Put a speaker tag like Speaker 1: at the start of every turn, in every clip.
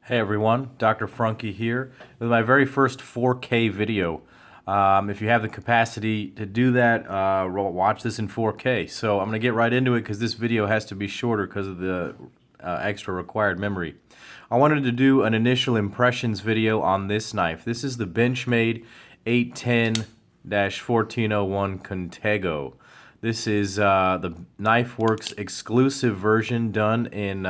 Speaker 1: Hey everyone, Dr. Frunkey here with my very first 4K video. If you have the capacity to do that, watch this in 4K. So I'm going to get right into it because this video has to be shorter because of the extra required memory. I wanted to do an initial impressions video on this knife. This is the Benchmade 810-1401 Contego. This is the Knifeworks exclusive version done in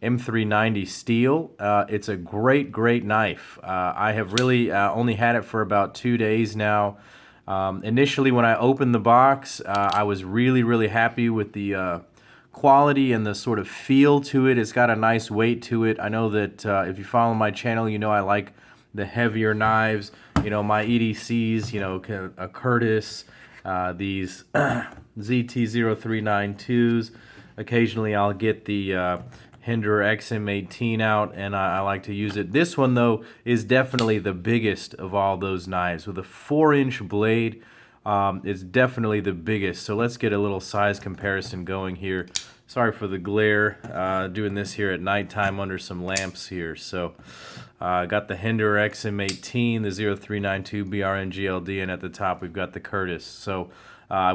Speaker 1: M390 steel. It's a great knife. I have really only had it for about 2 days now. Initially when I opened the box, I was really happy with the quality and the sort of feel to it. It's got a nice weight to it. I know that if you follow my channel, you know I like the heavier knives. You know, my EDCs, you know, a Curtis, these ZT0392s. Occasionally I'll get the Hinder XM18 out, and I like to use it. This one, though, is definitely the biggest of all those knives. With a 4-inch blade, it's definitely the biggest. So let's get a little size comparison going here. Sorry for the glare, doing this here at nighttime under some lamps here. So got the Hinder XM18, the 0392 BRN GLD, and at the top we've got the Curtis. So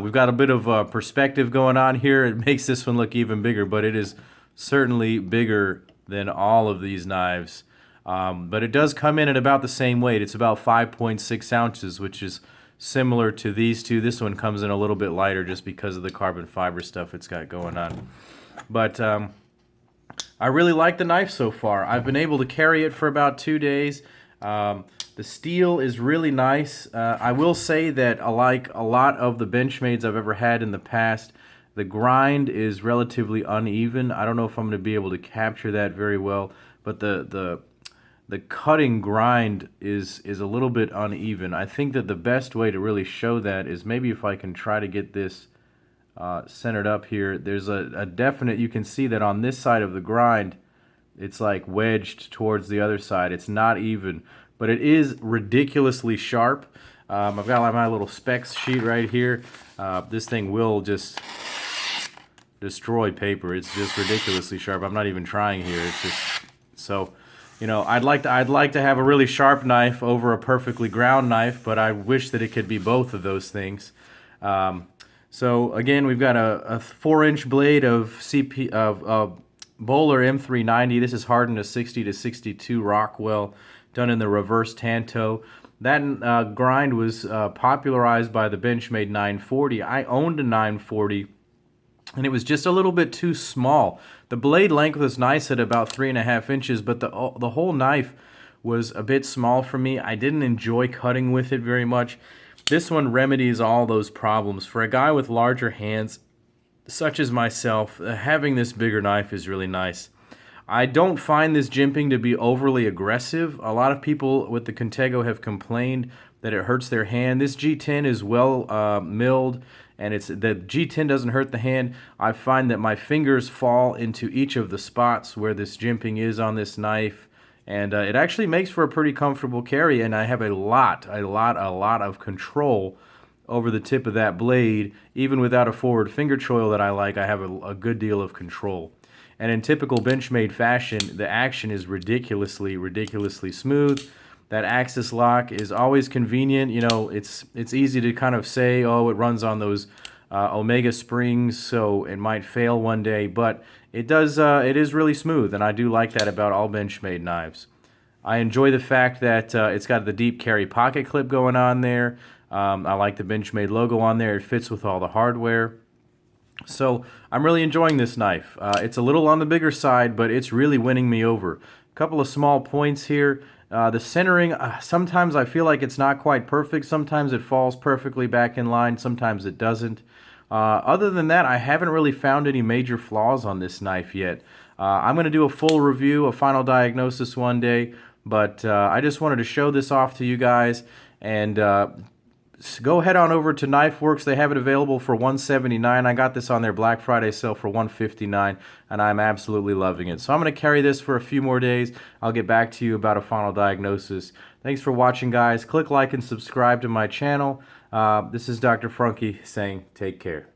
Speaker 1: we've got a bit of perspective going on here. It makes this one look even bigger, but it is certainly bigger than all of these knives, but it does come in at about the same weight. It's about 5.6 ounces, which is similar to these two. This one comes in a little bit lighter just because of the carbon fiber stuff it's got going on. But I really like the knife so far. I've been able to carry it for about 2 days. The steel is really nice. I will say that like a lot of the Benchmades I've ever had in the past, the grind is relatively uneven. I don't know if I'm going to be able to capture that very well, but the cutting grind is a little bit uneven. I think that the best way to really show that is maybe if I can try to get this centered up here. There's a definite, you can see that on this side of the grind, it's like wedged towards the other side. It's not even, but it is ridiculously sharp. I've got my little specs sheet right here. This thing will just destroy paper. It's just ridiculously sharp. I'm not even trying here. It's just so, you know, I'd like to have a really sharp knife over a perfectly ground knife, but I wish that it could be both of those things. So again, we've got a 4-inch blade of Bowler M390. This is hardened to 60 to 62 Rockwell, done in the reverse Tanto. That grind was popularized by the Benchmade 940. I owned a 940. And it was just a little bit too small. The blade length was nice at about 3.5 inches, but the whole knife was a bit small for me. I didn't enjoy cutting with it very much. This one remedies all those problems. For a guy with larger hands, such as myself, having this bigger knife is really nice. I don't find this jimping to be overly aggressive. A lot of people with the Contego have complained that it hurts their hand. This G10 is well milled, and the G10 doesn't hurt the hand. I find that my fingers fall into each of the spots where this jimping is on this knife, and it actually makes for a pretty comfortable carry, and I have a lot of control over the tip of that blade. Even without a forward finger choil that I like, I have a good deal of control. And in typical Benchmade fashion, the action is ridiculously smooth. That axis lock is always convenient. You know, it's easy to kind of say, oh, it runs on those Omega springs, so it might fail one day, but it does. It is really smooth, and I do like that about all Benchmade knives. I enjoy the fact that it's got the deep carry pocket clip going on there. I like the Benchmade logo on there. It fits with all the hardware. So I'm really enjoying this knife. It's a little on the bigger side, but it's really winning me over. A couple of small points here. The centering, sometimes I feel like it's not quite perfect. Sometimes it falls perfectly back in line. Sometimes it doesn't. Other than that, I haven't really found any major flaws on this knife yet. I'm going to do a full review, a final diagnosis one day, but I just wanted to show this off to you guys. And go head on over to Knifeworks. They have it available for $179. I got this on their Black Friday sale for $159, and I'm absolutely loving it. So I'm going to carry this for a few more days. I'll get back to you about a final diagnosis. Thanks for watching, guys. Click like and subscribe to my channel. This is Dr. Frunkey saying take care.